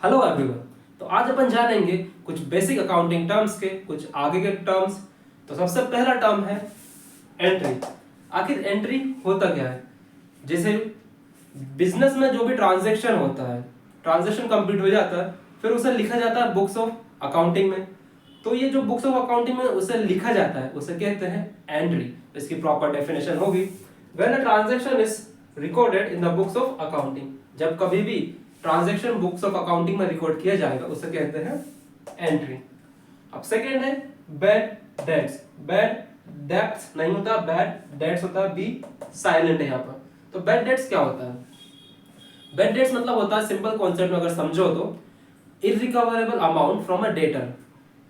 Hello everyone. तो आज अपन जानेंगे कुछ बेसिक अकाउंटिंग टर्म्स के, कुछ आगे के टर्म्स। तो सबसे पहला टर्म है एंट्री। आखिर एंट्री होता क्या है? जैसे बिजनेस में जो भी ट्रांजैक्शन होता है, ट्रांजैक्शन कंप्लीट हो जाता है, फिर उसे लिखा जाता है बुक्स ऑफ अकाउंटिंग में। तो ये जो बुक्स ऑफ अकाउंटिंग में उसे लिखा जाता है उसे कहते हैं एंट्री। इसकी प्रॉपर डेफिनेशन होगी, when a transaction is recorded in the books of accounting. जब कभी भी ट्रांजैक्शन बुक्स ऑफ अकाउंटिंग में रिकॉर्ड किया जाएगा उसे कहते हैं एंट्री। अब सेकेंड है बैड डेट्स। बैड डेट्स नहीं होता, बैड डेट्स होता है, बी साइलेंट है यहाँ पर। तो बैड डेट्स क्या होता है? बैड डेट्स मतलब होता है, सिंपल कॉन्सेप्ट में अगर समझो तो, irrecoverable amount from a debtor.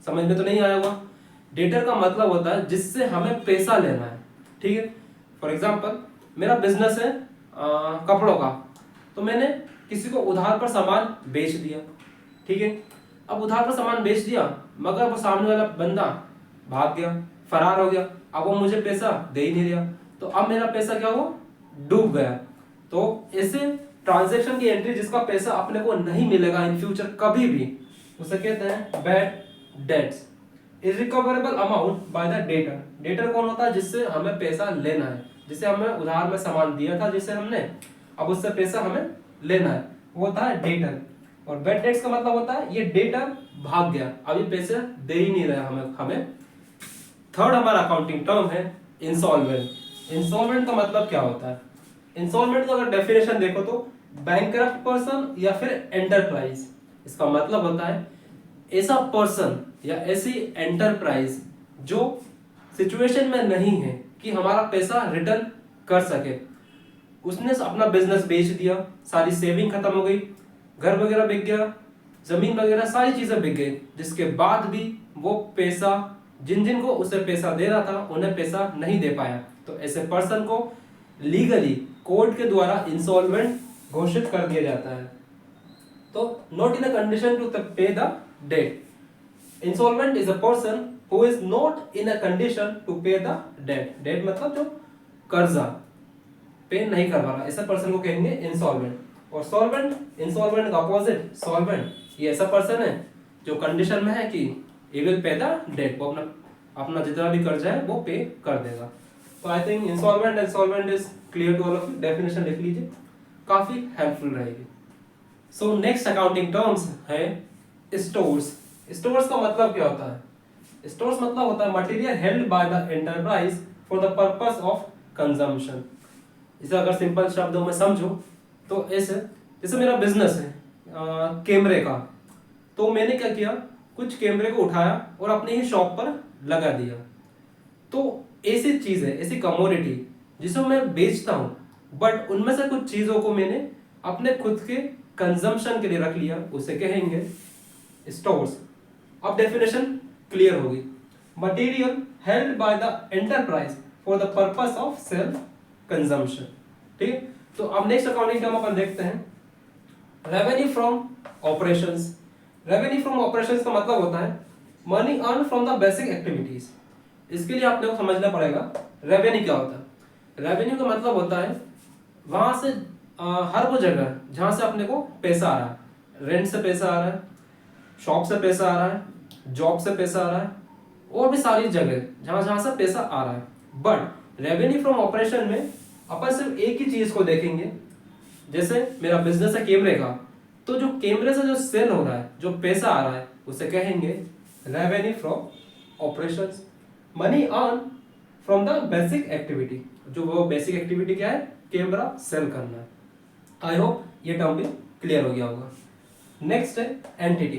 समझ में तो नहीं आया होगा। डेटर का मतलब होता है जिससे हमें पैसा लेना है, ठीक है। फॉर एग्जांपल मेरा बिजनेस है कपड़ों का, तो मैंने किसी को उधार पर सामान बेच दिया, ठीक है। अब उधार पर सामान बेच दिया, मगर वो सामने वाला बंदा भाग गया, फरार हो गया। अब वो मुझे पैसा दे ही नहीं रहा, तो अब मेरा पैसा क्या हुआ? डूब गया। तो ऐसे ट्रांजैक्शन की एंट्री जिसका पैसा अपने को नहीं मिलेगा इन फ्यूचर कभी भी, उसे कहते हैं bad debts. Irrecoverable amount by the debtor. Debtor कौन होता है? जिससे हमें पैसा लेना है, जिसे हमें उधार में सामान दिया था, जिसे हमने अब उससे पैसा हमें लेना है, वो होता है डेटर। और बैड डेट्स का मतलब होता है ये डेटर भाग गया, अभी पैसे दे ही नहीं रहा हमें। थर्ड हमारा अकाउंटिंग टर्म है इंसॉल्वेंट। इंसॉल्वेंट का मतलब क्या होता है? इंसॉल्वेंट का अगर डेफिनेशन देखो तो बैंकरप्ट पर्सन या फिर एंटरप्राइज। इसका मतलब होता है ऐसा पर्सन या ऐसी एंटरप्राइज जो सिचुएशन में नहीं है कि हमारा पैसा रिटर्न कर सके। उसने अपना बिजनेस बेच दिया, सारी सेविंग खत्म हो गई, घर वगैरह बिक गया, जमीन वगैरह सारी चीजें बिक गई, जिसके बाद भी वो पैसा जिन जिन को उसे पैसा दे रहा था उन्हें पैसा नहीं दे पाया। तो ऐसे पर्सन को लीगली कोर्ट के द्वारा इंसॉल्वेंट घोषित कर दिया जाता है। तो not in a condition to pay the debt. Insolvent is a person who is not in a condition to pay the debt. Debt मतलब जो कर्जा पे नहीं कर पा रहा, ऐसा पर्सन को कहेंगे इंसॉल्वेंट। और सॉल्वेंट, इंसॉल्वेंट का अपोजिट सॉल्वेंट। ये ऐसा पर्सन है जो कंडीशन में है कि he will pay the debt, वो अपना जितना भी कर्जा है वो पे कर देगा। तो I think insolvent and solvent is clear to all of you. Definition लिख लीजिए, काफी हेल्पफुल रहेगी। सो नेक्स्ट अकाउंटिंग टर्म्स है स्टोर्स। स्टोर्स का मतलब क्या होता है? स्टोर्स मतलब होता है material held by the enterprise for the purpose of consumption. इसे अगर सिंपल शब्दों में समझो तो ऐसे, जैसे मेरा बिजनेस है कैमरे का, तो मैंने क्या किया, कुछ कैमरे को उठाया और अपने ही शॉप पर लगा दिया। तो ऐसी चीज है, ऐसी कमोडिटी जिसे मैं बेचता हूं, बट उनमें से कुछ चीजों को मैंने अपने खुद के कंजम्पशन के लिए रख लिया, उसे कहेंगे स्टोर्स। अब डेफिनेशन क्लियर होगी। Material held by the enterprise for the purpose of self consumption, ठीक है। तो अब नेक्स्ट अकाउंटिंग टर्म अपन देखते हैं revenue from operations. Revenue from operations का मतलब होता है money earn from the basic activities. इसके लिए आपने को समझना पड़ेगा रेवेन्यू क्या होता है। रेवेन्यू का मतलब होता है वहां से हर वो जगह जहां से अपने को पैसा आ रहा है, रेंट से पैसा आ रहा है, शॉप से पैसा आ रहा है, जॉब से पैसा आ रहा है, और भी सारी जगह जहां जहां से पैसा आ रहा है। बट रेवेन्यू फ्रॉम ऑपरेशन में अपन सिर्फ एक ही चीज को देखेंगे। जैसे मेरा बिजनेस है कैमरे का, तो जो कैमरे से जो सेल हो रहा है, जो पैसा आ रहा है, उसे कहेंगे revenue from operations. Money earn from the basic activity, जो वो बेसिक एक्टिविटी क्या है? कैमरा सेल करना है। आई होप ये टर्म भी क्लियर हो गया होगा। नेक्स्ट है एंटिटी।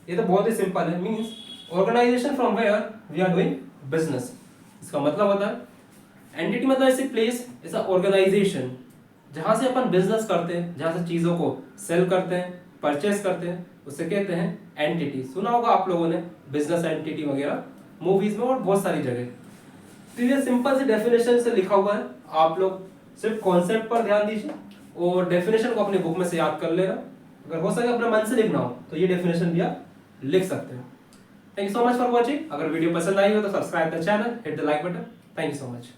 ये तो बहुत ही सिंपल है, means organization from where we are doing business. इसका मतलब होता है एंटिटी मतलब ऐसी प्लेस, ऐसा ऑर्गेनाइजेशन जहां से अपन बिजनेस करते हैं, जहां से चीजों को सेल करते हैं, परचेस करते हैं, उसे कहते हैं एंटिटी। सुना होगा आप लोगों ने बिजनेस एंटिटी वगैरह मूवीज में और बहुत सारी जगह। तो ये सिंपल सी डेफिनेशन से लिखा हुआ है, आप लोग सिर्फ कॉन्सेप्ट पर ध्यान दीजिए और डेफिनेशन को अपनी बुक में से याद कर लेना। अगर हो सके अपने मन से लिखना हो तो ये डेफिनेशन भी आप लिख सकते हो। Thank you so much for watching. अगर वीडियो पसंद आई हो तो subscribe the channel, hit the like button. Thank you so much.